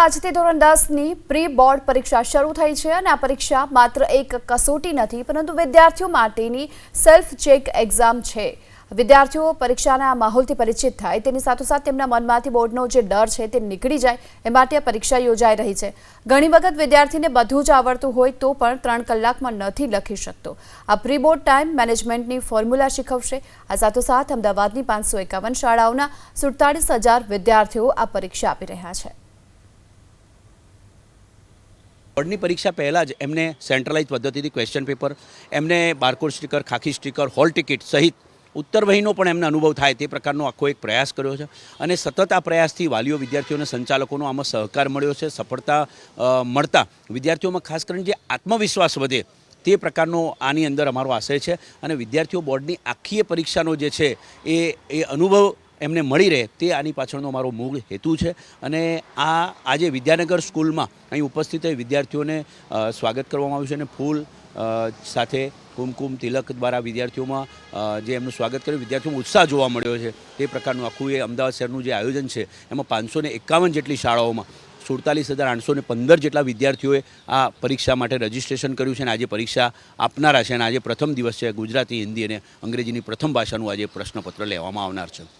આજથી ધોરણ 10ની pre board પરીક્ષા શરૂ થઈ છે અને આ પરીક્ષા માત્ર એક કસોટી નથી પરંતુ વિદ્યાર્થીઓ માટેની સેલ્ફ ચેક એક્ઝામ છે। વિદ્યાર્થીઓ પરીક્ષાના માહોલથી પરિચિત થાય તેની સાથોસાથ તેમના મનમાંથી બોર્ડનો જે ડર છે તે નીકળી જાય એ માટે આ પરીક્ષા યોજાઈ રહી છે। ઘણી વખત વિદ્યાર્થીને બધું જ આવડતું હોય તો પણ 3 કલાકમાં નથી લખી શકતો। આ પ્રી બોર્ડ ટાઈમ મેનેજમેન્ટની ફોર્મ્યુલા શીખવશે। આ સાથોસાથ અમદાવાદની 551 શાળાઓના 47,000 વિદ્યાર્થીઓ આ પરીક્ષા આપી રહ્યા છે। બોર્ડની પરીક્ષા પહેલાં જ એમને સેન્ટ્રલાઇઝ પદ્ધતિથી ક્વેશ્ચન પેપર, એમને બારકોડ સ્ટીકર, ખાખી સ્ટીકર, હોલ ટિકિટ સહિત ઉત્તરવહીનો પણ એમને અનુભવ થાય તે પ્રકારનો આખો એક પ્રયાસ કર્યો છે અને સતત આ પ્રયાસથી વાલીઓ, વિદ્યાર્થીઓ અને સંચાલકોનો આમાં સહકાર મળ્યો છે। સફળતા મળતા વિદ્યાર્થીઓમાં ખાસ કરીને જે આત્મવિશ્વાસ વધે તે પ્રકારનો આની અંદર અમારો આશય છે અને વિદ્યાર્થીઓ બોર્ડની આખી પરીક્ષાનો જે છે એ અનુભવ એમને મળી રહે તે આની પાછળનો અમારો મૂળ હેતુ છે અને આજે વિદ્યાનગર સ્કૂલમાં અહીં ઉપસ્થિત વિદ્યાર્થીઓને સ્વાગત કરવામાં આવ્યું છે અને ફૂલ સાથે કુમકુમ તિલક દ્વારા વિદ્યાર્થીઓમાં જે એમનું સ્વાગત કર્યું, વિદ્યાર્થીઓમાં ઉત્સાહ જોવા મળ્યો છે તે પ્રકારનું આખું એ અમદાવાદ શહેરનું જે આયોજન છે એમાં 551 જેટલી શાળાઓમાં 47,815 જેટલા વિદ્યાર્થીઓએ આ પરીક્ષા માટે રજીસ્ટ્રેશન કર્યું છે અને આજે પરીક્ષા આપનારા છે અને આજે પ્રથમ દિવસ છે। ગુજરાતી, હિન્દી અને અંગ્રેજીની પ્રથમ ભાષાનું આજે પ્રશ્નપત્ર લેવામાં આવનાર છે।